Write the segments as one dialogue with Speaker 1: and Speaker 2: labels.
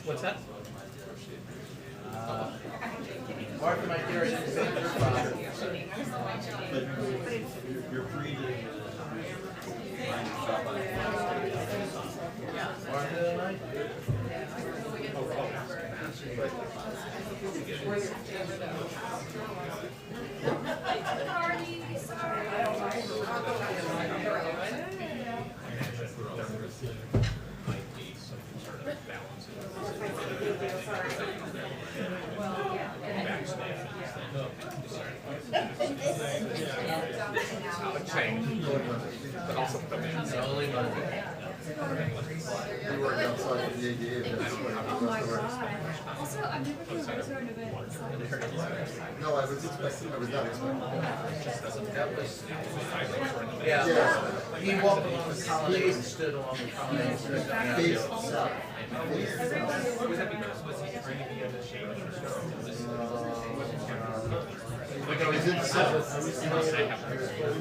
Speaker 1: What's that? Mark, my dear, I should say your father.
Speaker 2: But you're free to find yourself on
Speaker 1: Mark, did I?
Speaker 3: But also put them in.
Speaker 1: It's only Monday.
Speaker 4: You work outside of the ADA.
Speaker 5: Also, I've never been to an event.
Speaker 4: No, I was expecting. I was not expecting.
Speaker 1: Yeah. He walked along the colonnade and stood along the colonnade.
Speaker 4: Face south. I was in the south.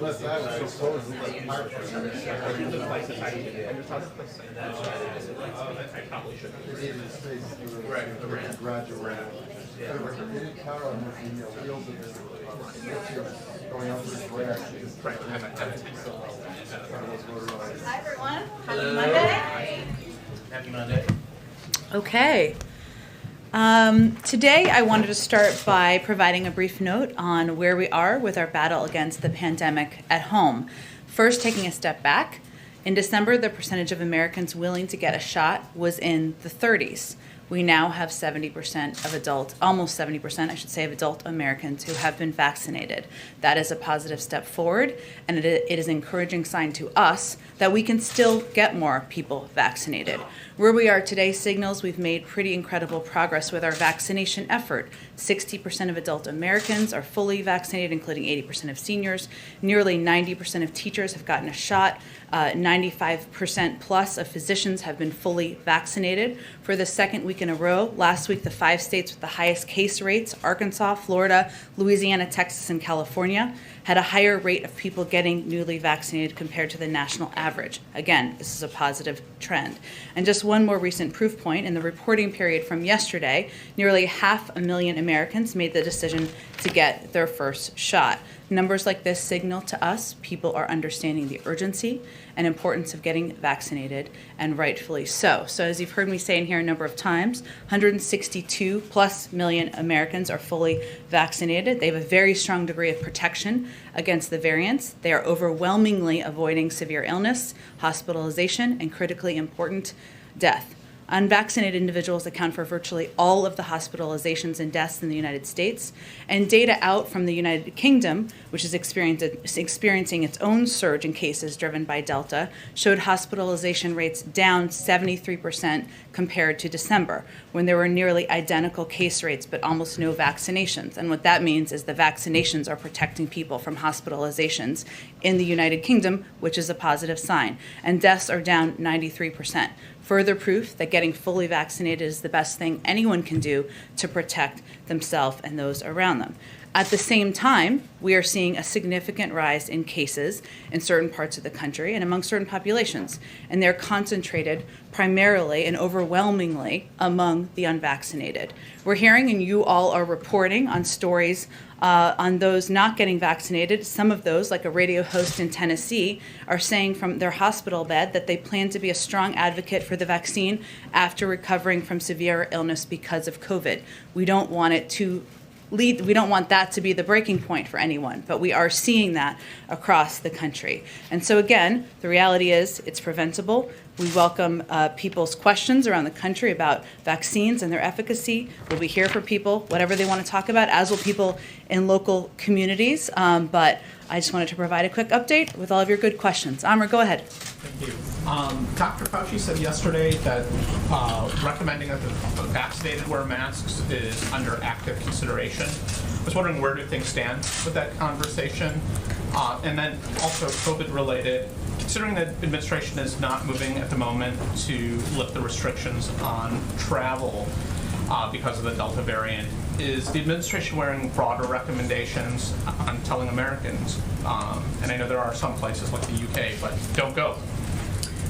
Speaker 4: Left that, I suppose, like March. Needed space for graduate. They didn't count on the wheels of the going out to the track.
Speaker 5: Hi, everyone. Happy Monday.
Speaker 1: Happy Monday.
Speaker 6: Okay. Today I wanted to start by providing a brief note on where we are with our battle against the pandemic at home. First, taking a step back, in December the percentage of Americans willing to get a shot was in the 30s. We now have 70% of almost 70%, I should say, of adult Americans who have been vaccinated. That is a positive step forward, and it is an encouraging sign to us that we can still get more people vaccinated. Where we are today signals we've made pretty incredible progress with our vaccination effort. 60% of adult Americans are fully vaccinated, including 80% of seniors. Nearly 90% of teachers have gotten a shot. 95% plus of physicians have been fully vaccinated. For the second week in a row, last week the 5 states with the highest case rates, Arkansas, Florida, Louisiana, Texas, and California, had a higher rate of people getting newly vaccinated compared to the national average. Again, this is a positive trend. And just one more recent proof point, in the reporting period from yesterday, nearly 500,000 Americans made the decision to get their first shot. Numbers like this signal to us people are understanding the urgency and importance of getting vaccinated, and rightfully so. So as you've heard me say in here a number of times, 162 plus million Americans are fully vaccinated. They have a very strong degree of protection against the variants. They are overwhelmingly avoiding severe illness, hospitalization, and critically important death. Unvaccinated individuals account for virtually all of the hospitalizations and deaths in the United States, and data out from the United Kingdom, which is experiencing its own surge in cases driven by Delta, showed hospitalization rates down 73% compared to December, when there were nearly identical case rates but almost no vaccinations. And what that means is the vaccinations are protecting people from hospitalizations in the United Kingdom, which is a positive sign. And deaths are down 93%. Further proof that getting fully vaccinated is the best thing anyone can do to protect themselves and those around them. At the same time, we are seeing a significant rise in cases in certain parts of the country and among certain populations, and they're concentrated primarily and overwhelmingly among the unvaccinated. We're hearing, and you all are reporting on stories on those not getting vaccinated. Some of those, like a radio host in Tennessee, are saying from their hospital bed that they plan to be a strong advocate for the vaccine after recovering from severe illness because of COVID. We don't want that to be the breaking point for anyone, but we are seeing that across the country. And so again, the reality is it's preventable. We welcome people's questions around the country about vaccines and their efficacy. We'll be here for people, whatever they want to talk about, as will people in local communities. But I just wanted to provide a quick update with all of your good questions. Amr, go ahead.
Speaker 3: Thank you. Dr. Fauci said yesterday that recommending that the vaccinated wear masks is under active consideration. I was wondering, where do things stand with that conversation? And then also COVID-related, considering that administration is not moving at the moment to lift the restrictions on travel because of the Delta variant, is the administration wearing broader recommendations on telling Americans, and I know there are some places like the UK, but don't go?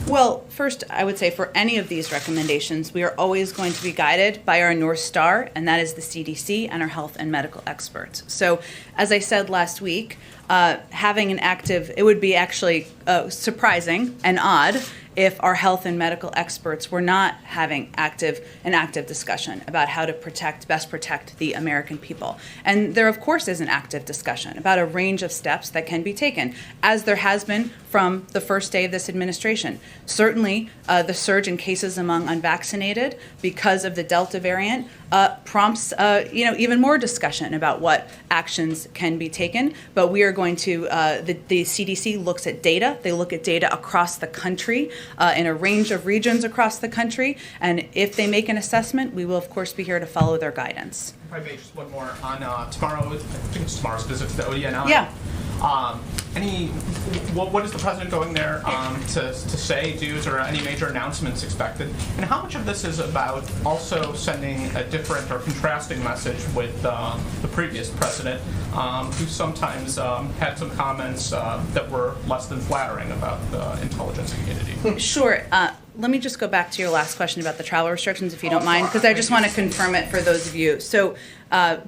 Speaker 6: Well, first, I would say for any of these recommendations, we are always going to be guided by our North Star, and that is the CDC and our health and medical experts. So, as I said last week, having an active, it would be actually surprising and odd if our health and medical experts were not having an active discussion about how to best protect the American people. And there, of course, is an active discussion about a range of steps that can be taken, as there has been from the first day of this administration. Certainly, the surge in cases among unvaccinated because of the Delta variant prompts even more discussion about what actions can be taken. But we are going to, the CDC looks at data. They look at data across the country in a range of regions across the country. And if they make an assessment, we will, of course, be here to follow their guidance.
Speaker 3: If I may, just one more on tomorrow. I think it's tomorrow's visit to the ODNI.
Speaker 6: Yeah.
Speaker 3: What is the president going there to say, do? Is there any major announcements expected? And how much of this is about also sending a different or contrasting message with the previous president, who sometimes had some comments that were less than flattering about the intelligence community?
Speaker 6: Sure. Let me just go back to your last question about the travel restrictions, if you don't mind, because I just want to confirm it for those of you. So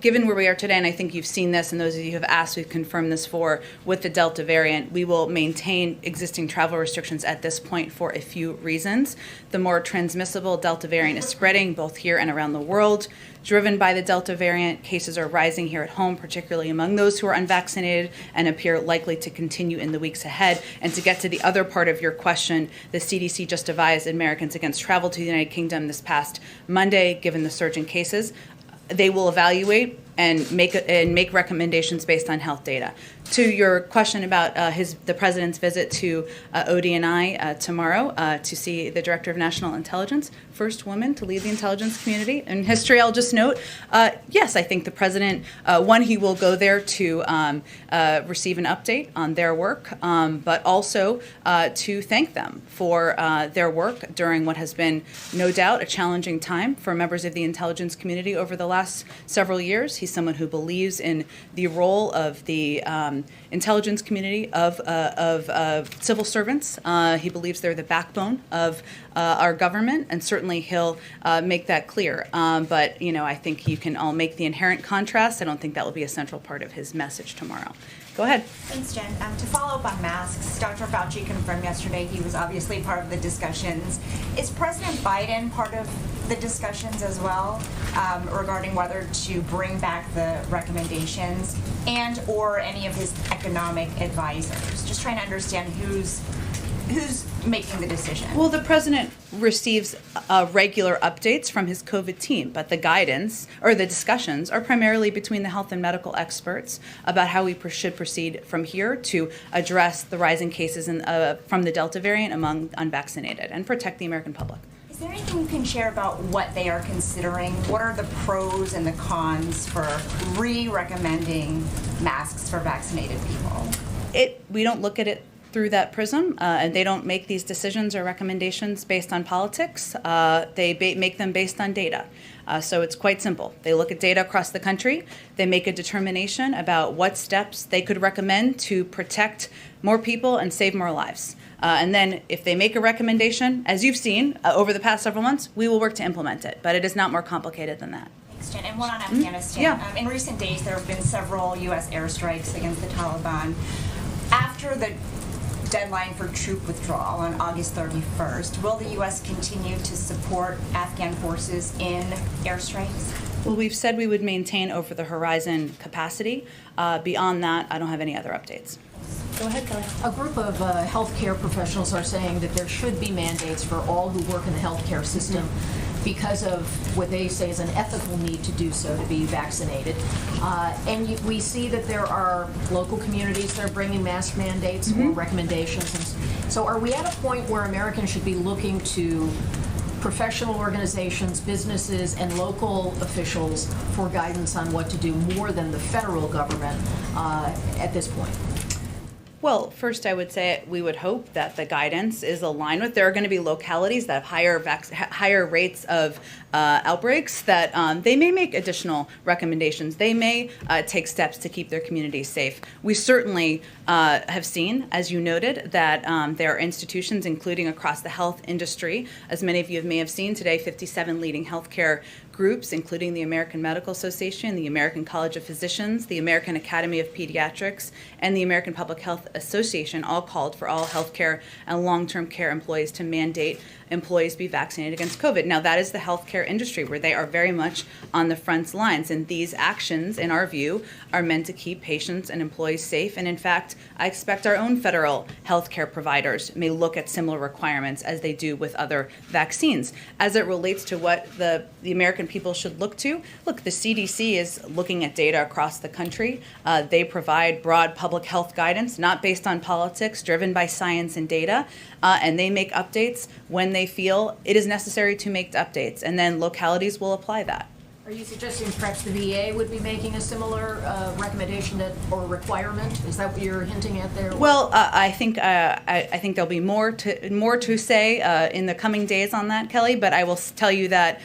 Speaker 6: given where we are today, and I think you've seen this, and those of you who have asked, we've confirmed this with the Delta variant, we will maintain existing travel restrictions at this point for a few reasons. The more transmissible Delta variant is spreading, both here and around the world. Driven by the Delta variant, cases are rising here at home, particularly among those who are unvaccinated, and appear likely to continue in the weeks ahead. And to get to the other part of your question, the CDC just advised Americans against travel to the United Kingdom this past Monday, given the surge in cases. They will evaluate and make recommendations based on health data. To your question about the president's visit to ODNI tomorrow to see the director of national intelligence, first woman to lead the intelligence community in history, I'll just note, yes, I think the president, he will go there to receive an update on their work, but also to thank them for their work during what has been, no doubt, a challenging time for members of the intelligence community over the last several years. He's someone who believes in the role of the intelligence community of civil servants. He believes they're the backbone of our government, and certainly he'll make that clear. But I think you can all make the inherent contrast. I don't think that will be a central part of his message tomorrow. Go ahead.
Speaker 5: Thanks, Jen. To follow up on masks, Dr. Fauci confirmed yesterday he was obviously part of the discussions. Is President Biden part of the discussions as well regarding whether to bring back the recommendations and or any of his economic advisors? Just trying to understand who's making the decision.
Speaker 6: Well, the president receives regular updates from his COVID team, but the guidance or the discussions are primarily between the health and medical experts about how we should proceed from here to address the rising cases from the Delta variant among unvaccinated and protect the American public.
Speaker 5: Is there anything you can share about what they are considering? What are the pros and the cons for re-recommending masks for vaccinated people?
Speaker 6: We don't look at it through that prism, and they don't make these decisions or recommendations based on politics. They make them based on data. So it's quite simple. They look at data across the country. They make a determination about what steps they could recommend to protect more people and save more lives. And then if they make a recommendation, as you've seen over the past several months, we will work to implement it. But it is not more complicated than that.
Speaker 5: Thanks, Jen. And one on Afghanistan.
Speaker 6: Yeah.
Speaker 5: In recent days, there have been several U.S. airstrikes against the Taliban. After the deadline for troop withdrawal on August 31st, will the U.S. continue to support Afghan forces in airstrikes?
Speaker 6: Well, we've said we would maintain over-the-horizon capacity. Beyond that, I don't have any other updates.
Speaker 5: Go ahead, Kelly.
Speaker 7: A group of healthcare professionals are saying that there should be mandates for all who work in the healthcare system because of what they say is an ethical need to do so, to be vaccinated. And we see that there are local communities that are bringing mask mandates or recommendations. And so are we at a point where Americans should be looking to professional organizations, businesses, and local officials for guidance on what to do more than the federal government at this point?
Speaker 6: Well, first, I would say we would hope that the guidance is aligned with. There are going to be localities that have higher rates of outbreaks that they may make additional recommendations. They may take steps to keep their communities safe. We certainly have seen, as you noted, that there are institutions, including across the health industry, as many of you may have seen today, 57 leading healthcare groups, including the American Medical Association, the American College of Physicians, the American Academy of Pediatrics, and the American Public Health Association, all called for all healthcare and long-term care employees to mandate employees be vaccinated against COVID. Now, that is the healthcare industry where they are very much on the front lines, and these actions, in our view, are meant to keep patients and employees safe. And in fact, I expect our own federal healthcare providers may look at similar requirements as they do with other vaccines. As it relates to what the American people should look to, look, the CDC is looking at data across the country. They provide broad public health guidance, not based on politics, driven by science and data, and they make updates when they feel it is necessary to make updates, and then localities will apply that.
Speaker 7: Are you suggesting perhaps the VA would be making a similar recommendation or requirement? Is that what you're hinting at there?
Speaker 6: Well, I think there'll be more to say in the coming days on that, Kelly. But I will tell you that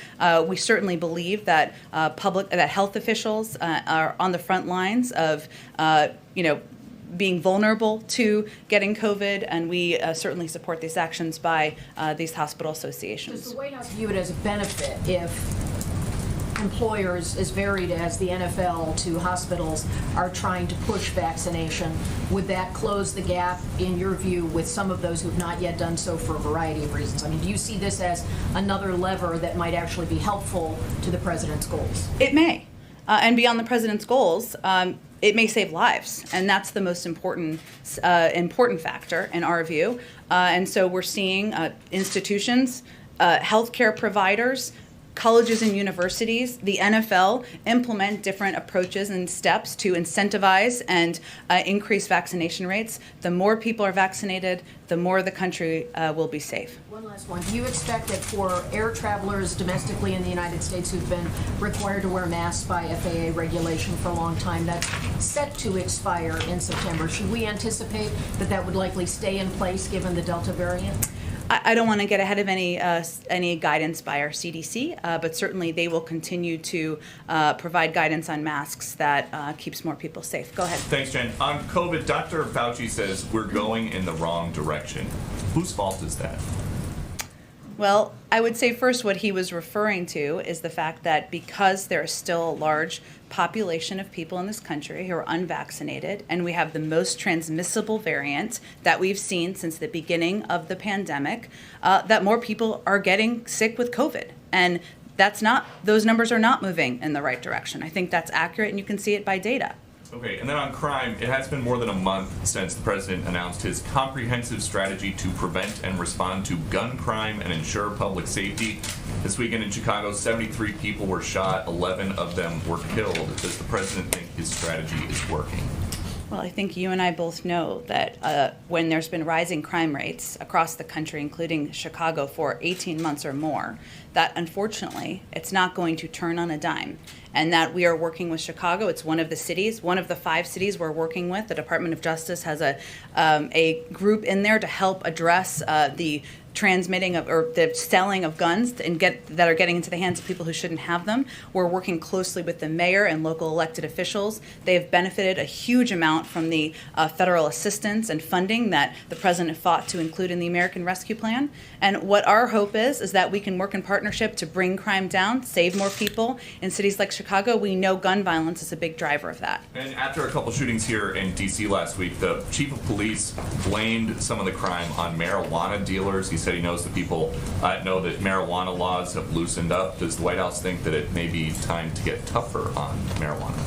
Speaker 6: we certainly believe that that health officials are on the front lines of being vulnerable to getting COVID, and we certainly support these actions by these hospital associations.
Speaker 7: Does the White House view it as a benefit if employers as varied as the NFL to hospitals are trying to push vaccination? Would that close the gap, in your view, with some of those who have not yet done so for a variety of reasons? I mean, do you see this as another lever that might actually be helpful to the president's goals?
Speaker 6: It may. And beyond the president's goals, it may save lives, and that's the most important factor in our view. And so we're seeing institutions, healthcare providers, colleges and universities, the NFL implement different approaches and steps to incentivize and increase vaccination rates. The more people are vaccinated, the more the country will be safe.
Speaker 7: One last one. Do you expect that for air travelers domestically in the United States who've been required to wear masks by FAA regulation for a long time, that's set to expire in September, should we anticipate that that would likely stay in place given the Delta variant?
Speaker 6: I don't want to get ahead of any guidance by our CDC, but certainly they will continue to provide guidance on masks that keeps more people safe. Go ahead.
Speaker 8: Thanks, Jen. On COVID, Dr. Fauci says we're going in the wrong direction. Whose fault is that?
Speaker 6: Well, I would say first what he was referring to is the fact that because there is still a large population of people in this country who are unvaccinated, and we have the most transmissible variant that we've seen since the beginning of the pandemic, that more people are getting sick with COVID. And those numbers are not moving in the right direction. I think that's accurate, and you can see it by data.
Speaker 8: Okay, and then on crime, it has been more than a month since the president announced his comprehensive strategy to prevent and respond to gun crime and ensure public safety. This weekend in Chicago, 73 people were shot, 11 of them were killed. Does the president think his strategy is working?
Speaker 6: Well, I think you and I both know that when there's been rising crime rates across the country, including Chicago, for 18 months or more, that unfortunately it's not going to turn on a dime. And that we are working with Chicago. It's one of the cities, one of the 5 cities we're working with. The Department of Justice has a group in there to help address the transmitting of or the selling of guns that are getting into the hands of people who shouldn't have them. We're working closely with the mayor and local elected officials. They have benefited a huge amount from the federal assistance and funding that the president fought to include in the American Rescue Plan. And what our hope is that we can work in partnership to bring crime down, save more people. In cities like Chicago, we know gun violence is a big driver of that.
Speaker 8: And after a couple shootings here in D.C. last week, the chief of police blamed some of the crime on marijuana dealers. He said he knows the people know that marijuana laws have loosened up. Does the White House think that it may be time to get tougher on marijuana?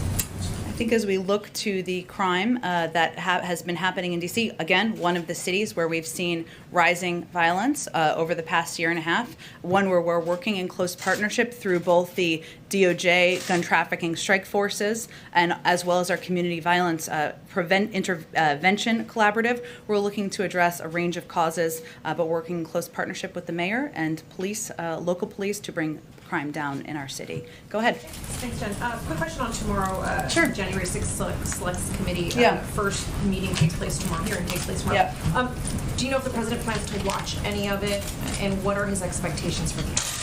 Speaker 6: I think as we look to the crime that has been happening in D.C., again, one of the cities where we've seen rising violence over the past year and a half, one where we're working in close partnership through both the DOJ gun trafficking strike forces and as well as our community violence intervention collaborative. We're looking to address a range of causes, but working in close partnership with the mayor and police, local police, to bring crime down in our city. Go ahead.
Speaker 9: Thanks, Jen. Quick question on tomorrow.
Speaker 6: Sure.
Speaker 9: January 6th Selects Committee.
Speaker 6: Yeah.
Speaker 9: First meeting takes place tomorrow. Hearing takes place tomorrow.
Speaker 6: Yep.
Speaker 9: Do you know if the president plans to watch any of it, and what are his expectations for the outcome?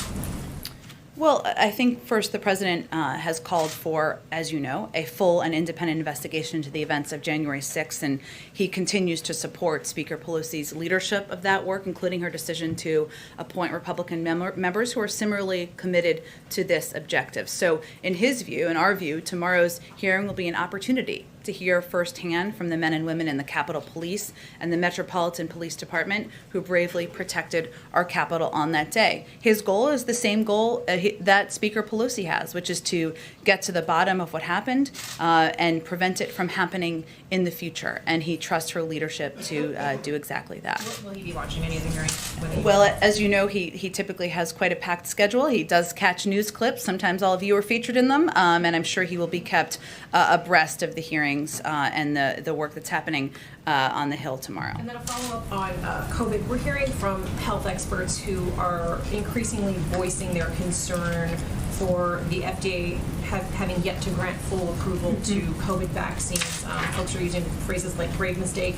Speaker 6: Well, I think first the president has called for, as you know, a full and independent investigation into the events of January 6th, and he continues to support Speaker Pelosi's leadership of that work, including her decision to appoint Republican members who are similarly committed to this objective. So in his view, in our view, tomorrow's hearing will be an opportunity to hear firsthand from the men and women in the Capitol Police and the Metropolitan Police Department who bravely protected our Capitol on that day. His goal is the same goal that Speaker Pelosi has, which is to get to the bottom of what happened and prevent it from happening in the future. And he trusts her leadership to do exactly that.
Speaker 9: Will he be watching any of the hearings?
Speaker 6: Well, as you know, he typically has quite a packed schedule. He does catch news clips. Sometimes all of you are featured in them, and I'm sure he will be kept abreast of the hearings and the work that's happening on the Hill tomorrow.
Speaker 9: And then a follow-up on COVID. We're hearing from health experts who are increasingly voicing their concern for the FDA having yet to grant full approval to COVID vaccines. Folks are using phrases like grave mistake,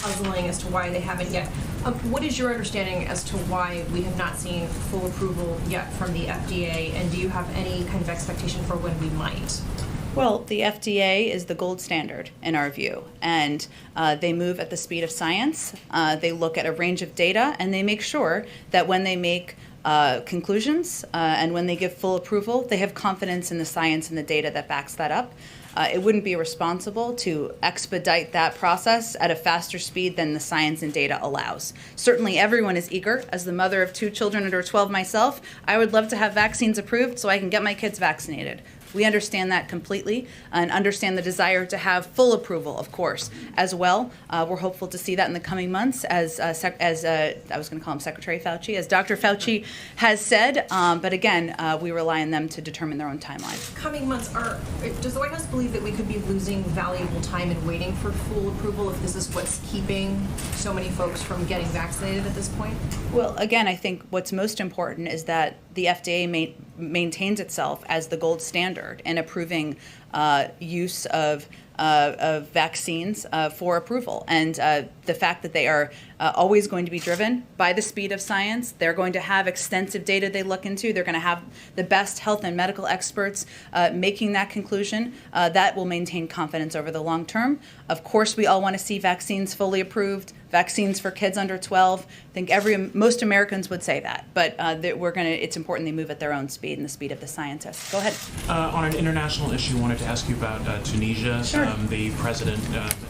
Speaker 9: puzzling as to why they haven't yet. What is your understanding as to why we have not seen full approval yet from the FDA, and do you have any kind of expectation for when we might?
Speaker 6: Well, the FDA is the gold standard in our view, and they move at the speed of science. They look at a range of data, and they make sure that when they make conclusions and when they give full approval, they have confidence in the science and the data that backs that up. It wouldn't be responsible to expedite that process at a faster speed than the science and data allows. Certainly everyone is eager. As the mother of 2 children under 12 myself, I would love to have vaccines approved so I can get my kids vaccinated. We understand that completely and understand the desire to have full approval, of course, as well. We're hopeful to see that in the coming months, as I was going to call him Secretary Fauci, as Dr. Fauci has said. But again, we rely on them to determine their own timeline.
Speaker 9: Coming months does the White House believe that we could be losing valuable time in waiting for full approval if this is what's keeping so many folks from getting vaccinated at this point?
Speaker 6: Well, again, I think what's most important is that the FDA maintains itself as the gold standard in approving use of vaccines for approval. And the fact that they are always going to be driven by the speed of science. They're going to have extensive data they look into. They're going to have the best health and medical experts making that conclusion. That will maintain confidence over the long term. Of course, we all want to see vaccines fully approved, vaccines for kids under 12. I think most Americans would say that, but it's important they move at their own speed and the speed of the scientists. Go ahead.
Speaker 10: On an international issue, I wanted to ask you about Tunisia.
Speaker 6: Sure.
Speaker 10: The president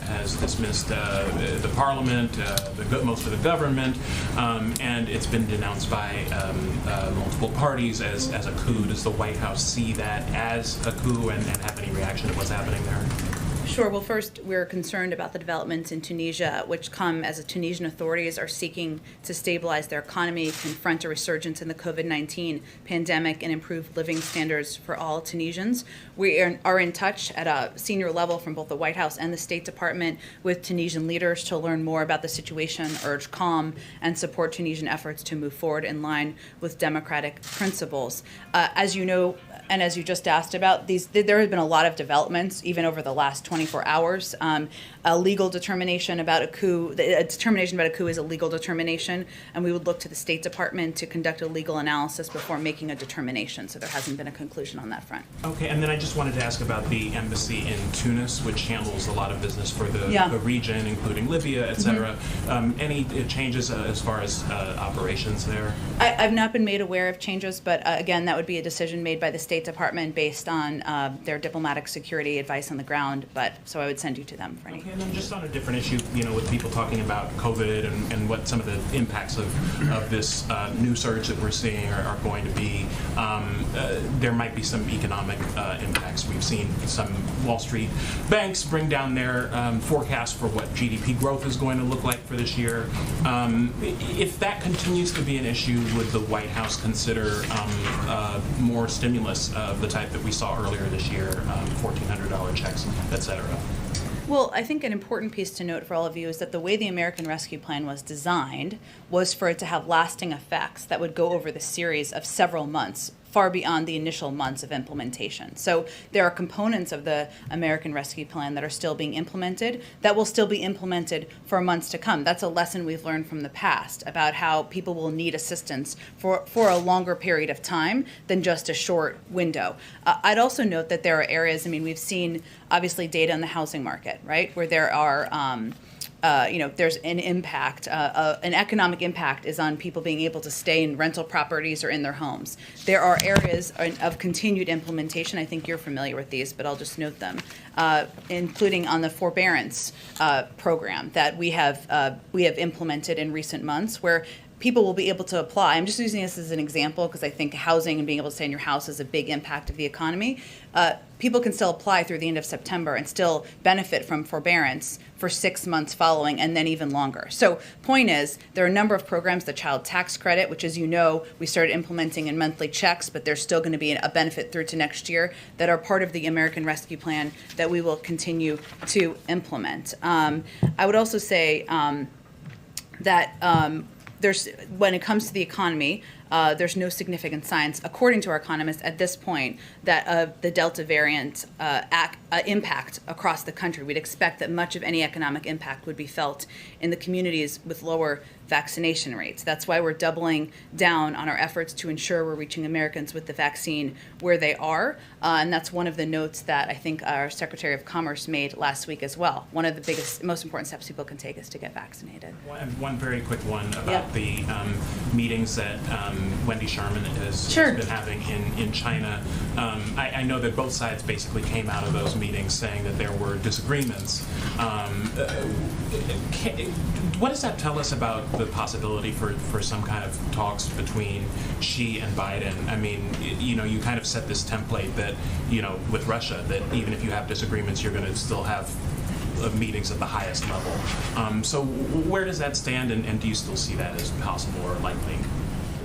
Speaker 10: has dismissed the parliament, most of the government, and it's been denounced by multiple parties as a coup. Does the White House see that as a coup and have any reaction to what's happening there?
Speaker 6: Sure. Well, first, we're concerned about the developments in Tunisia, which come as the Tunisian authorities are seeking to stabilize their economy, confront a resurgence in the COVID-19 pandemic, and improve living standards for all Tunisians. We are in touch at a senior level from both the White House and the State Department with Tunisian leaders to learn more about the situation, urge calm, and support Tunisian efforts to move forward in line with democratic principles. As you know, and as you just asked about, there have been a lot of developments even over the last 24 hours. A legal determination about a coup, a determination about a coup is a legal determination, and we would look to the State Department to conduct a legal analysis before making a determination. So there hasn't been a conclusion on that front.
Speaker 10: Okay, and then I just wanted to ask about the embassy in Tunis, which handles a lot of business for the region, including Libya, et cetera. Any changes as far as operations there?
Speaker 6: I've not been made aware of changes, but again, that would be a decision made by the State Department based on their diplomatic security advice on the ground. But so I would send you to them for any.
Speaker 10: Okay, and then just on a different issue, with people talking about COVID and what some of the impacts of this new surge that we're seeing are going to be, there might be some economic impacts. We've seen some Wall Street banks bring down their forecast for what GDP growth is going to look like for this year. If that continues to be an issue, would the White House consider more stimulus of the type that we saw earlier this year, $1,400 checks, et cetera?
Speaker 6: Well, I think an important piece to note for all of you is that the way the American Rescue Plan was designed was for it to have lasting effects that would go over the series of several months far beyond the initial months of implementation. So there are components of the American Rescue Plan that are still being implemented that will still be implemented for months to come. That's a lesson we've learned from the past about how people will need assistance for a longer period of time than just a short window. I'd also note that there are areas, we've seen obviously data in the housing market, right, where there are there's an impact, an economic impact is on people being able to stay in rental properties or in their homes. There are areas of continued implementation. I think you're familiar with these, but I'll just note them, including on the forbearance program that we have implemented in recent months, where people will be able to apply. I'm just using this as an example because I think housing and being able to stay in your house is a big impact of the economy. People can still apply through the end of September and still benefit from forbearance for 6 months following and then even longer. So point is, there are a number of programs, the child tax credit, which as you know, we started implementing in monthly checks, but there's still going to be a benefit through to next year, that are part of the American Rescue Plan that we will continue to implement. I would also say that when it comes to the economy, there's no significant signs, according to our economists at this point, that the Delta variant impact across the country. We'd expect that much of any economic impact would be felt in the communities with lower vaccination rates. That's why we're doubling down on our efforts to ensure we're reaching Americans with the vaccine where they are. And that's one of the notes that I think our Secretary of Commerce made last week as well. One of the biggest, most important steps people can take is to get vaccinated.
Speaker 10: One very quick one about the meetings that Wendy Sherman has been having in China. I know that both sides basically came out of those meetings saying that there were disagreements. What does that tell us about the possibility for some kind of talks between Xi and Biden? I mean, you kind of set this template that, with Russia, that even if you have disagreements, you're going to still have meetings at the highest level. So where does that stand, and do you still see that as possible or likely?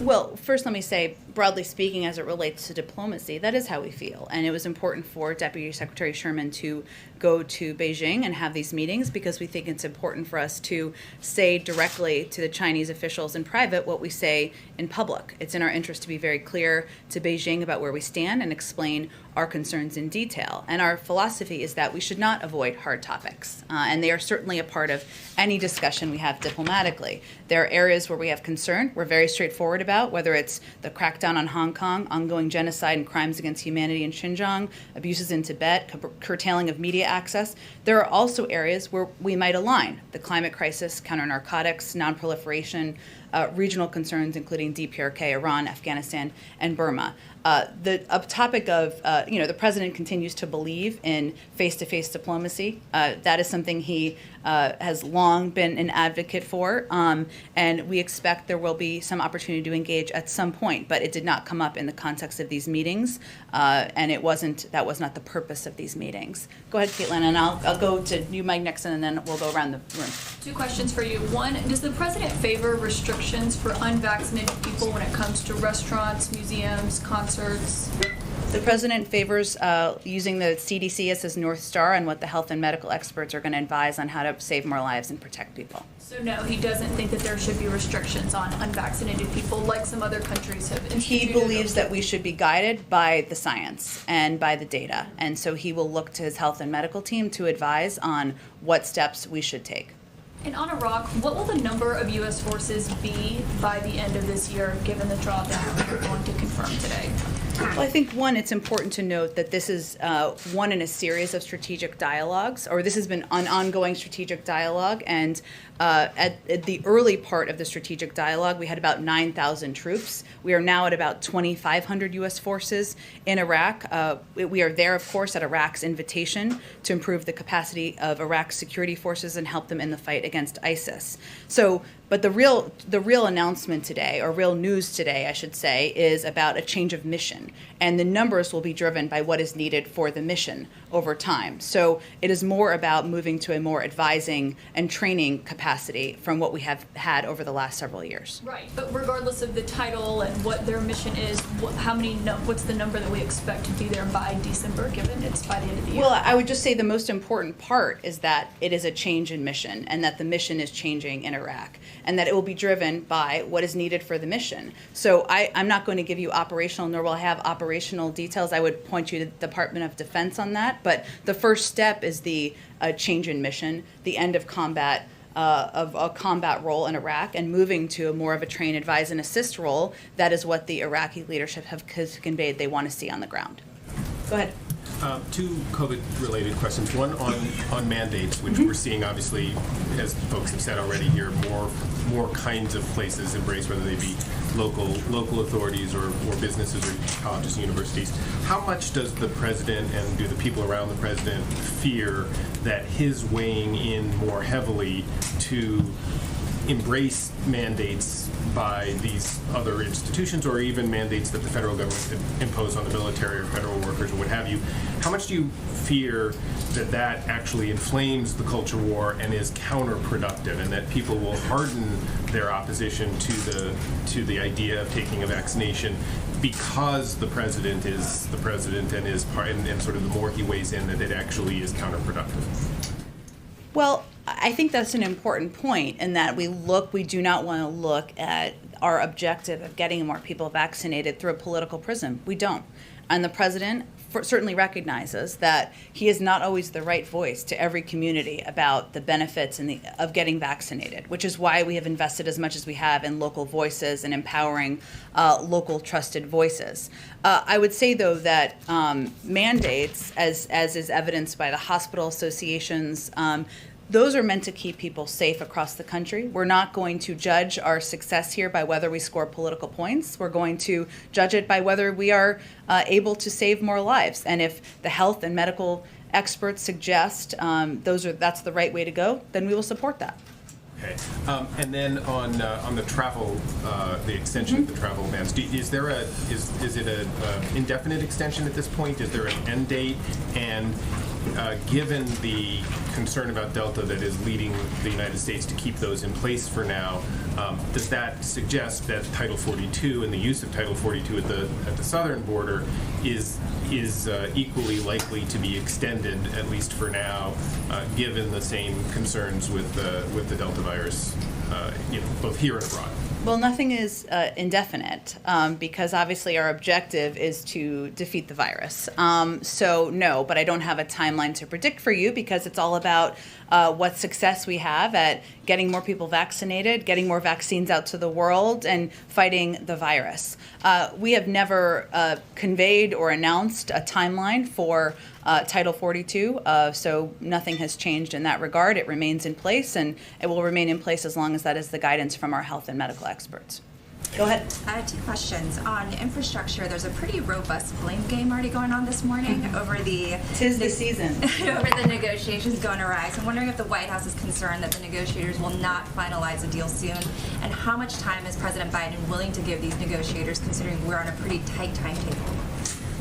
Speaker 6: Well, first let me say, broadly speaking, as it relates to diplomacy, that is how we feel. And it was important for Deputy Secretary Sherman to go to Beijing and have these meetings because we think it's important for us to say directly to the Chinese officials in private what we say in public. It's in our interest to be very clear to Beijing about where we stand and explain our concerns in detail. And our philosophy is that we should not avoid hard topics. And they are certainly a part of any discussion we have diplomatically. There are areas where we have concern. We're very straightforward about, whether it's the crackdown on Hong Kong, ongoing genocide and crimes against humanity in Xinjiang, abuses in Tibet, curtailing of media access. There are also areas where we might align: the climate crisis, counter-narcotics, non-proliferation, regional concerns, including DPRK, Iran, Afghanistan, and Burma. The topic of, the president continues to believe in face-to-face diplomacy. That is something he has long been an advocate for, and we expect there will be some opportunity to engage at some point, but it did not come up in the context of these meetings, and that was not the purpose of these meetings. Go ahead, Caitlin, and I'll go to you, Mike, next, and then we'll go around the room.
Speaker 9: 2 questions for you. One, does the president favor restrictions for unvaccinated people when it comes to restaurants, museums, concerts?
Speaker 6: The president favors using the CDC as his North Star and what the health and medical experts are going to advise on how to save more lives and protect people.
Speaker 9: So no, he doesn't think that there should be restrictions on unvaccinated people like some other countries have instituted.
Speaker 6: He believes that we should be guided by the science and by the data. And so he will look to his health and medical team to advise on what steps we should take.
Speaker 9: And on Iraq, what will the number of U.S. forces be by the end of this year, given the drawdown that you're going to confirm today?
Speaker 6: Well, I think, one, it's important to note that this is one in a series of strategic dialogues, or this has been an ongoing strategic dialogue, and at the early part of the strategic dialogue, we had about 9,000 troops. We are now at about 2,500 U.S. forces in Iraq. We are there, of course, at Iraq's invitation to improve the capacity of Iraq's security forces and help them in the fight against ISIS. But the real announcement today, or real news today, I should say, is about a change of mission. And the numbers will be driven by what is needed for the mission over time. So it is more about moving to a more advising and training capacity from what we have had over the last several years.
Speaker 11: Right, but regardless of the title and what their mission is, what's the number that we expect to be there by December, given it's by the end of the year?
Speaker 6: Well, I would just say the most important part is that it is a change in mission, and that the mission is changing in Iraq, and that it will be driven by what is needed for the mission. So I'm not going to give you operational, nor will I have operational details. I would point you to the Department of Defense on that. But the first step is the change in mission, the end of combat, of a combat role in Iraq, and moving to a more of a train, advise, and assist role. That is what the Iraqi leadership has conveyed they want to see on the ground. Go ahead.
Speaker 12: Two COVID-related questions. One on mandates, which we're seeing, obviously, as folks have said already here, more kinds of places embrace, whether they be local authorities or businesses or colleges and universities. How much does the president and do the people around the president fear that his weighing in more heavily to embrace mandates by these other institutions, or even mandates that the federal government could impose on the military or federal workers or what have you? How much do you fear that actually inflames the culture war and is counterproductive, and that people will harden their opposition to the idea of taking a vaccination because the president is the president and is part, and sort of the more he weighs in, that it actually is counterproductive?
Speaker 6: Well, I think that's an important point, in that we do not want to look at our objective of getting more people vaccinated through a political prism. We don't. And the president certainly recognizes that he is not always the right voice to every community about the benefits of getting vaccinated, which is why we have invested as much as we have in local voices and empowering local trusted voices. I would say, though, that mandates, as is evidenced by the hospital associations, those are meant to keep people safe across the country. We're not going to judge our success here by whether we score political points. We're going to judge it by whether we are able to save more lives. And if the health and medical experts suggest that's the right way to go, then we will support that.
Speaker 12: Okay, and then on the travel, the extension of the travel bans, is it an indefinite extension at this point? Is there an end date? And given the concern about Delta that is leading the United States to keep those in place for now, does that suggest that Title 42 and the use of Title 42 at the southern border is equally likely to be extended, at least for now, given the same concerns with the Delta virus, both here and abroad?
Speaker 6: Well, nothing is indefinite, because obviously our objective is to defeat the virus. So no, but I don't have a timeline to predict for you, because it's all about what success we have at getting more people vaccinated, getting more vaccines out to the world, and fighting the virus. We have never conveyed or announced a timeline for Title 42, so nothing has changed in that regard. It remains in place, and it will remain in place as long as that is the guidance from our health and medical experts. Go ahead.
Speaker 13: I have two questions. On infrastructure, there's a pretty robust blame game already going on this morning over the...
Speaker 6: 'Tis the season.
Speaker 13: over the negotiations going awry. So I'm wondering if the White House is concerned that the negotiators will not finalize a deal soon, and how much time is President Biden willing to give these negotiators, considering we're on a pretty tight timetable?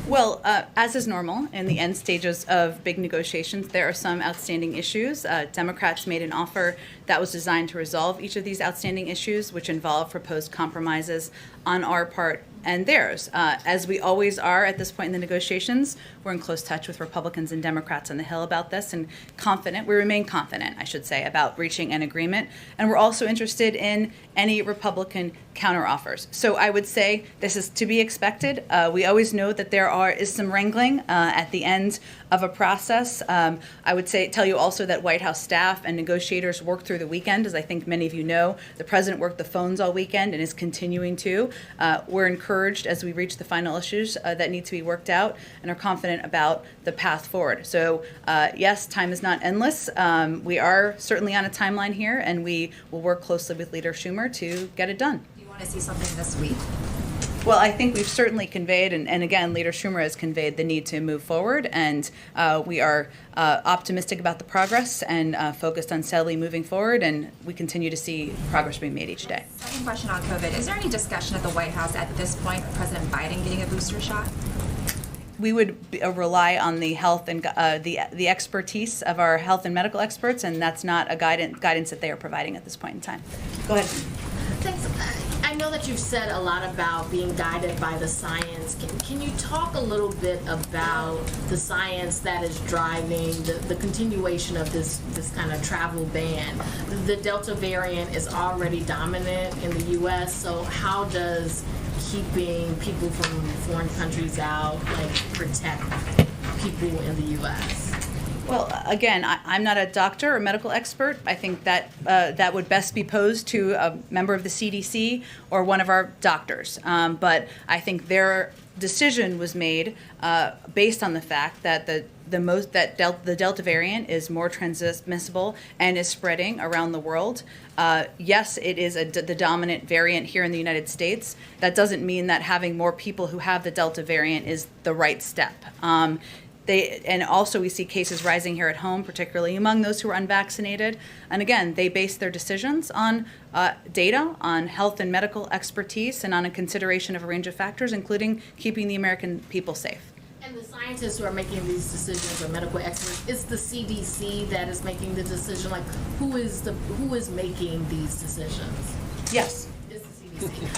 Speaker 6: Well, as is normal in the end stages of big negotiations, there are some outstanding issues. Democrats made an offer that was designed to resolve each of these outstanding issues, which involve proposed compromises on our part and theirs. As we always are at this point in the negotiations, we're in close touch with Republicans and Democrats on the Hill about this, and we remain confident, I should say, about reaching an agreement. And we're also interested in any Republican counteroffers. So I would say this is to be expected. We always know that there is some wrangling at the end of a process. I would tell you also that White House staff and negotiators worked through the weekend. As I think many of you know, the president worked the phones all weekend and is continuing to. We're encouraged as we reach the final issues that need to be worked out, and are confident about the path forward. So yes, time is not endless. We are certainly on a timeline here, and we will work closely with Leader Schumer to get it done.
Speaker 13: Do you want to see something this week?
Speaker 6: Well, I think we've certainly conveyed, and again, Leader Schumer has conveyed the need to move forward, and we are optimistic about the progress and focused on steadily moving forward, and we continue to see progress being made each day.
Speaker 13: Second question on COVID. Is there any discussion at the White House at this point of President Biden getting a booster shot?
Speaker 6: rely on the health and the expertise of our health and medical experts, and that's not a guidance that they are providing at this point in time. Go ahead.
Speaker 14: Thanks. I know that you've said a lot about being guided by the science. Can you talk a little bit about the science that is driving the continuation of this kind of travel ban? The Delta variant is already dominant in the U.S., so how does keeping people from foreign countries out protect people in the U.S.?
Speaker 6: Well, again, I'm not a doctor or medical expert. I think that that would best be posed to a member of the CDC or one of our doctors. But I think their decision was made based on the fact that the Delta variant is more transmissible and is spreading around the world. Yes, it is the dominant variant here in the United States. That doesn't mean that having more people who have the Delta variant is the right step. And also we see cases rising here at home, particularly among those who are unvaccinated. And again, they base their decisions on data, on health and medical expertise, and on a consideration of a range of factors, including keeping the American people safe.
Speaker 14: And the scientists who are making these decisions are medical experts. It's the CDC that is making the decision. Who is making these decisions?
Speaker 6: Yes.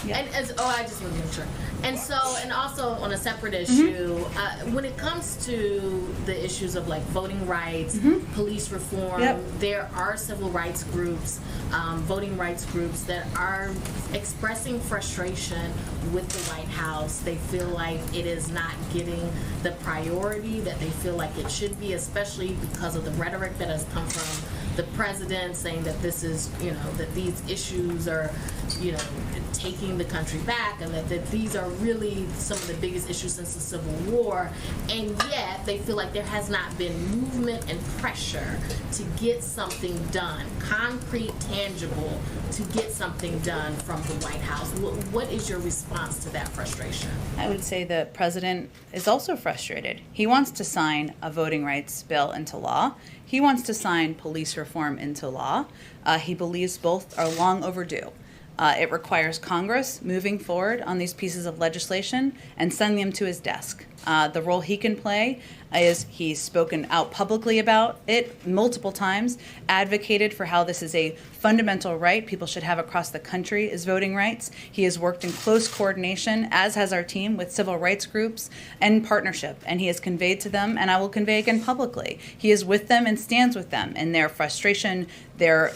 Speaker 14: Yeah. I just want to make sure. And also on a separate issue, when it comes to the issues of voting rights, police reform, there are civil rights groups, voting rights groups that are expressing frustration with the White House. They feel like it is not getting the priority that they feel like it should be, especially because of the rhetoric that has come from the president saying that this is, that these issues are, taking the country back, and that these are really some of the biggest issues since the Civil War, and yet they feel like there has not been movement and pressure to get something done, concrete, tangible, to get something done from the White House. What is your response to that frustration?
Speaker 6: I would say the president is also frustrated. He wants to sign a voting rights bill into law. He wants to sign police reform into law. He believes both are long overdue. It requires Congress moving forward on these pieces of legislation and sending them to his desk. The role he can play is he's spoken out publicly about it multiple times, advocated for how this is a fundamental right people should have across the country is voting rights. He has worked in close coordination, as has our team, with civil rights groups and partnership, and he has conveyed to them, and I will convey again publicly, he is with them and stands with them in their frustration, their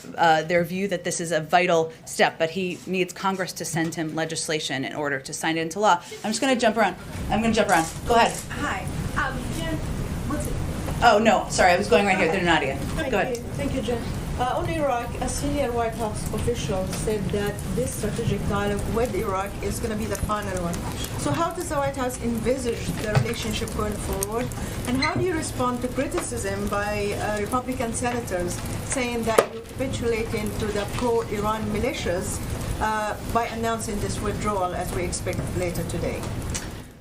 Speaker 6: view that this is a vital step, but he needs Congress to send him legislation in order to sign it into law. I'm just going to jump around. Go ahead.
Speaker 15: Hi. Jen, what's it?
Speaker 6: Oh, no, sorry, I was going right here. They're Nadia. Go ahead.
Speaker 15: Thank you, Jen. On Iraq, a senior White House official said that this strategic dialogue with Iraq is going to be the final one. So how does the White House envisage the relationship going forward? And how do you respond to criticism by Republican senators saying that you're capitulating to the pro-Iran militias by announcing this withdrawal as we expect later today?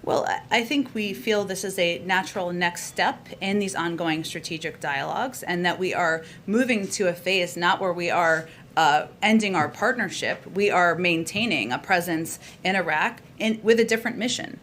Speaker 6: Well, I think we feel this is a natural next step in these ongoing strategic dialogues, and that we are moving to a phase not where we are ending our partnership. We are maintaining a presence in Iraq with a different mission.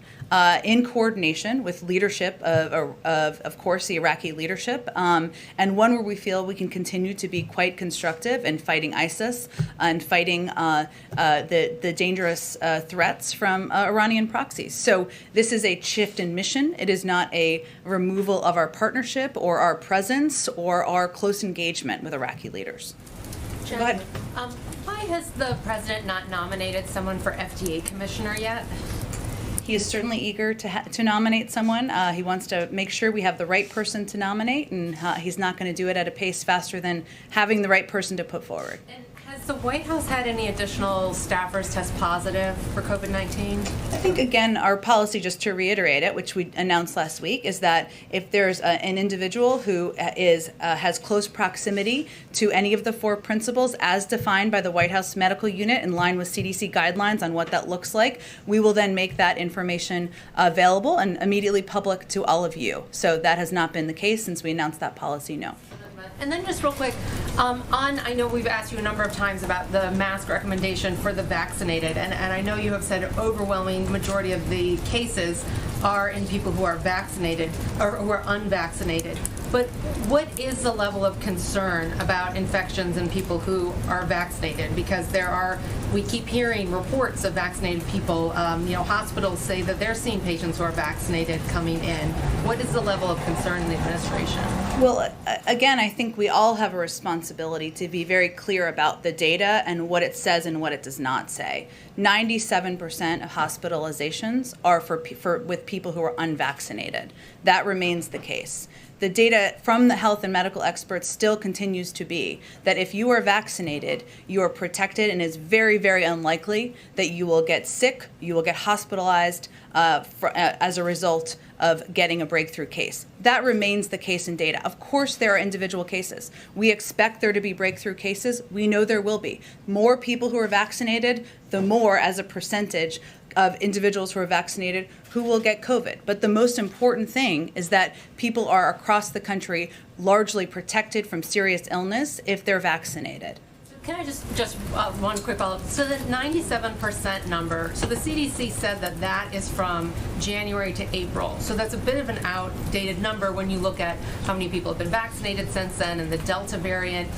Speaker 6: In coordination with leadership of course, the Iraqi leadership, and one where we feel we can continue to be quite constructive in fighting ISIS and fighting the dangerous threats from Iranian proxies. So this is a shift in mission. It is not a removal of our partnership or our presence or our close engagement with Iraqi leaders.
Speaker 16: Jen,
Speaker 6: go ahead.
Speaker 16: Why has the president not nominated someone for FDA commissioner yet?
Speaker 6: He is certainly eager to nominate someone. He wants to make sure we have the right person to nominate, and he's not going to do it at a pace faster than having the right person to put forward.
Speaker 16: And has the White House had any additional staffers test positive for COVID-19?
Speaker 6: I think, again, our policy, just to reiterate it, which we announced last week, is that if there's an individual who has close proximity to any of the four principles as defined by the White House Medical Unit in line with CDC guidelines on what that looks like, we will then make that information available and immediately public to all of you. So that has not been the case since we announced that policy, no.
Speaker 16: And then just real quick, I know we've asked you a number of times about the mask recommendation for the vaccinated, and I know you have said an overwhelming majority of the cases are in people who are vaccinated or who are unvaccinated. But what is the level of concern about infections in people who are vaccinated? Because we keep hearing reports of vaccinated people. Hospitals say that they're seeing patients who are vaccinated coming in. What is the level of concern in the administration?
Speaker 6: Well, again, I think we all have a responsibility to be very clear about the data and what it says and what it does not say. 97% of hospitalizations are with people who are unvaccinated. That remains the case. The data from the health and medical experts still continues to be that if you are vaccinated, you are protected, and it's very, very unlikely that you will get sick, you will get hospitalized as a result of getting a breakthrough case. That remains the case in data. Of course, there are individual cases. We expect there to be breakthrough cases. We know there will be. More people who are vaccinated, the more as a percentage of individuals who are vaccinated who will get COVID. But the most important thing is that people are across the country largely protected from serious illness if they're vaccinated.
Speaker 16: Can I just one quick follow-up? So the 97% number, so the CDC said that is from January to April. So that's a bit of an outdated number when you look at how many people have been vaccinated since then and the Delta variant.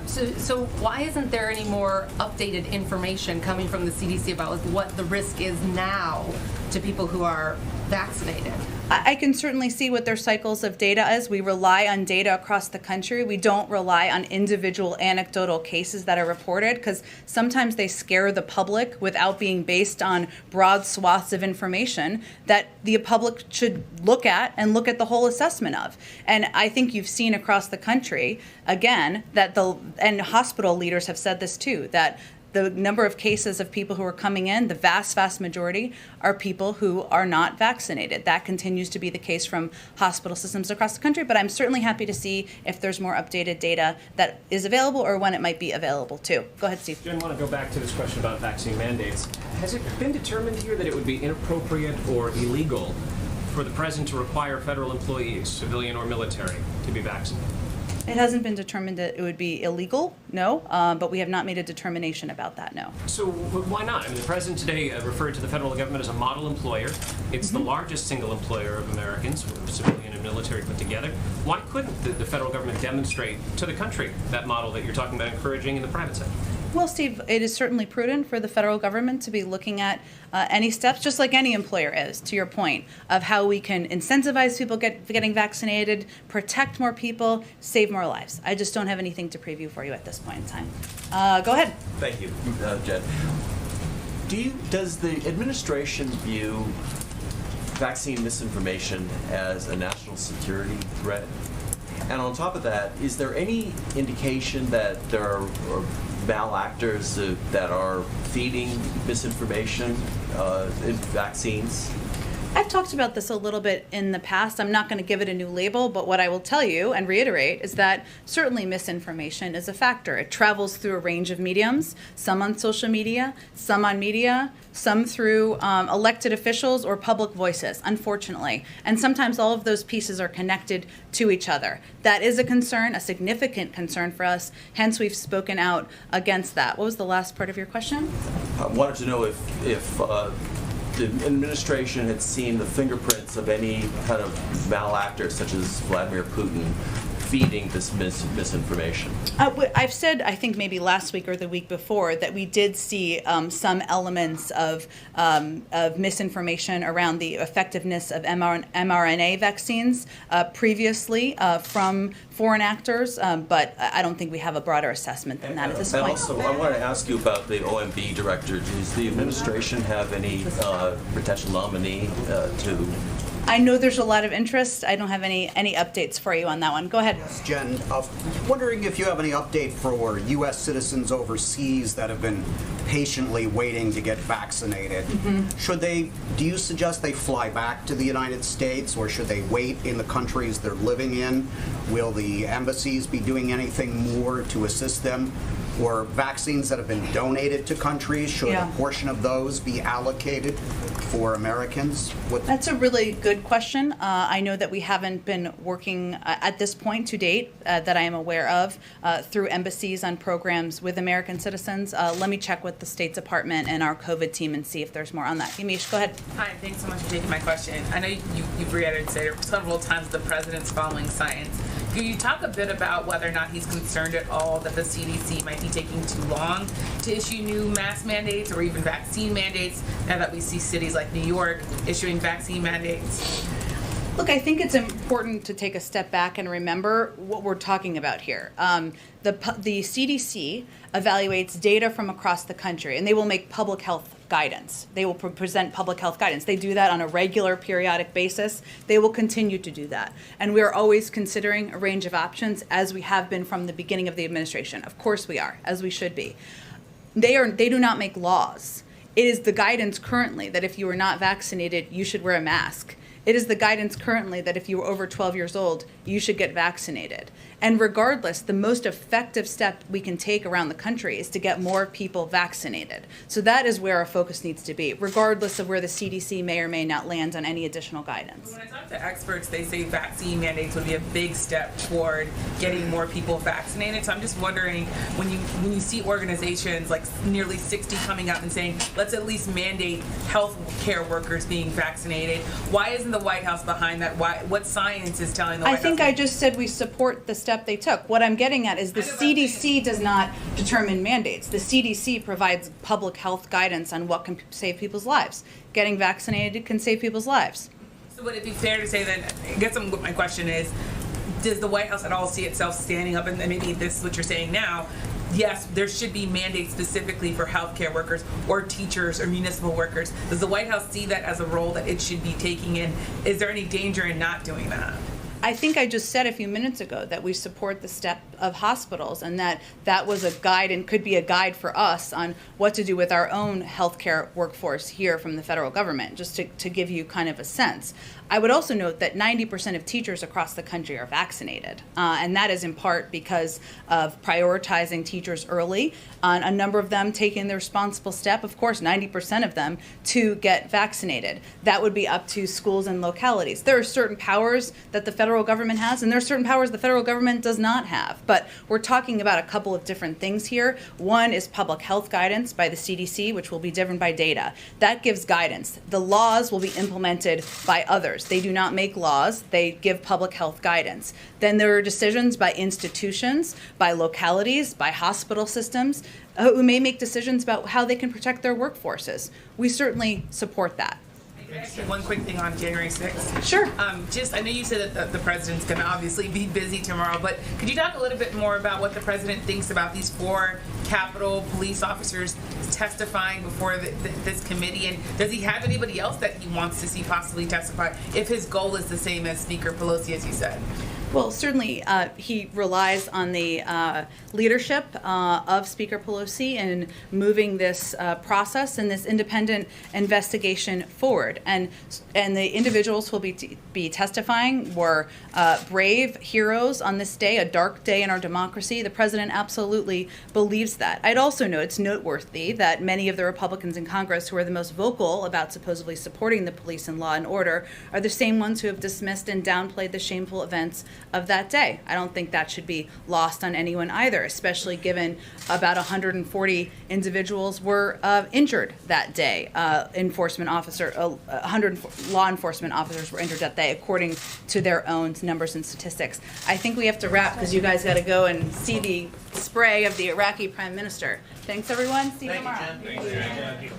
Speaker 16: So why isn't there any more updated information coming from the CDC about what the risk is now to people who are vaccinated?
Speaker 6: I can certainly see what their cycles of data is. We rely on data across the country. We don't rely on individual anecdotal cases that are reported because sometimes they scare the public without being based on broad swaths of information that the public should look at and look at the whole assessment of. And I think you've seen across the country, again, that and hospital leaders have said this too, that the number of cases of people who are coming in, the vast, vast majority are people who are not vaccinated. That continues to be the case from hospital systems across the country, but I'm certainly happy to see if there's more updated data that is available or when it might be available too. Go ahead, Steve.
Speaker 17: Jen, I want to go back to this question about vaccine mandates. Has it been determined here that it would be inappropriate or illegal for the president to require federal employees, civilian or military, to be vaccinated?
Speaker 6: It hasn't been determined that it would be illegal, no, but we have not made a determination about that, no.
Speaker 17: So why not? I mean, the president today referred to the federal government as a model employer. It's the largest single employer of Americans, civilian and military put together. Why couldn't the federal government demonstrate to the country that model that you're talking about encouraging in the private sector?
Speaker 6: Well, Steve, it is certainly prudent for the federal government to be looking at any steps, just like any employer is, to your point, of how we can incentivize people getting vaccinated, protect more people, save more lives. I just don't have anything to preview for you at this point in time. Go ahead.
Speaker 2: Thank you, Jen. Does the administration view vaccine misinformation as a national security threat? And on top of that, is there any indication that there are malactors that are feeding misinformation in vaccines?
Speaker 6: I've talked about this a little bit in the past. I'm not going to give it a new label, but what I will tell you and reiterate is that certainly misinformation is a factor. It travels through a range of mediums, some on social media, some on media, some through elected officials or public voices, unfortunately. And sometimes all of those pieces are connected to each other. That is a concern, a significant concern for us. Hence, we've spoken out against that. What was the last part of your question?
Speaker 2: I wanted to know if the administration had seen the fingerprints of any kind of malactor, such as Vladimir Putin, feeding this misinformation.
Speaker 6: I've said, I think maybe last week or the week before, that we did see some elements of misinformation around the effectiveness of mRNA vaccines previously from foreign actors, but I don't think we have a broader assessment than that at this point.
Speaker 2: And also, I wanted to ask you about the OMB director. Does the administration have any potential nominee to?
Speaker 6: I know there's a lot of interest. I don't have any updates for you on that one. Go ahead.
Speaker 18: Yes, Jen. Wondering if you have any update for U.S. citizens overseas that have been patiently waiting to get vaccinated. Mm-hmm. Do you suggest they fly back to the United States, or should they wait in the countries they're living in? Will the embassies be doing anything more to assist them? or vaccines that have been donated to countries, should
Speaker 6: Yeah.
Speaker 18: a portion of those be allocated for Americans?
Speaker 6: That's a really good question. I know that we haven't been working at this point to date that I am aware of through embassies on programs with American citizens. Let me check with the State Department and our COVID team and see if there's more on that. Yamish, go ahead.
Speaker 19: Hi, thanks so much for taking my question. I know you've reiterated several times the president's following science. Can you talk a bit about whether or not he's concerned at all that the CDC might be taking too long to issue new mask mandates or even vaccine mandates now that we see cities like New York issuing vaccine mandates?
Speaker 6: Look, I think it's important to take a step back and remember what we're talking about here. The CDC evaluates data from across the country, and they will make public health guidance. They will present public health guidance. They do that on a regular, periodic basis. They will continue to do that. And we are always considering a range of options, as we have been from the beginning of the administration. Of course we are, as we should be. They do not make laws. It is the guidance currently that if you are not vaccinated, you should wear a mask. It is the guidance currently that if you are over 12 years old, you should get vaccinated. And regardless, the most effective step we can take around the country is to get more people vaccinated. So that is where our focus needs to be, regardless of where the CDC may or may not land on any additional guidance.
Speaker 19: When I talk to experts, they say vaccine mandates would be a big step toward getting more people vaccinated. So I'm just wondering, when you see organizations like nearly 60 coming out and saying, let's at least mandate health care workers being vaccinated, why isn't the White House behind that? What science is telling the White House?
Speaker 6: I think I just said we support the step they took. What I'm getting at is the CDC does not determine mandates. The CDC provides public health guidance on what can save people's lives. Getting vaccinated can save people's lives.
Speaker 19: So would it be fair to say then, I guess what my question is, does the White House at all see itself standing up, and maybe this is what you're saying now, yes, there should be mandates specifically for healthcare workers or teachers or municipal workers. Does the White House see that as a role that it should be taking in? Is there any danger in not doing that?
Speaker 6: I think I just said a few minutes ago that we support the step of hospitals, and that was a guide and could be a guide for us on what to do with our own healthcare workforce here from the federal government, just to give you kind of a sense. I would also note that 90% of teachers across the country are vaccinated, and that is in part because of prioritizing teachers early, a number of them taking the responsible step, of course 90% of them, to get vaccinated. That would be up to schools and localities. There are certain powers that the federal government has, and there are certain powers the federal government does not have. But we're talking about a couple of different things here. One is public health guidance by the CDC, which will be driven by data. That gives guidance. The laws will be implemented by others. They do not make laws. They give public health guidance. Then there are decisions by institutions, by localities, by hospital systems, who may make decisions about how they can protect their workforces. We certainly support that.
Speaker 19: Actually, one quick thing on January 6th.
Speaker 6: Sure.
Speaker 19: I know you said that the president's going to obviously be busy tomorrow, but could you talk a little bit more about what the president thinks about these 4 Capitol police officers testifying before this committee? And does he have anybody else that he wants to see possibly testify if his goal is the same as Speaker Pelosi, as you said?
Speaker 6: Well, certainly he relies on the leadership of Speaker Pelosi in moving this process and this independent investigation forward. And the individuals who will be testifying were brave heroes on this day, a dark day in our democracy. The president absolutely believes that. I'd also note it's noteworthy that many of the Republicans in Congress who are the most vocal about supposedly supporting the police and law and order are the same ones who have dismissed and downplayed the shameful events of that day. I don't think that should be lost on anyone either, especially given about 140 individuals were injured that day. 100 law enforcement officers were injured that day, according to their own numbers and statistics. I think we have to wrap because you guys got to go and see the spray of the Iraqi Prime Minister. Thanks, everyone. See you tomorrow.
Speaker 19: Thank you.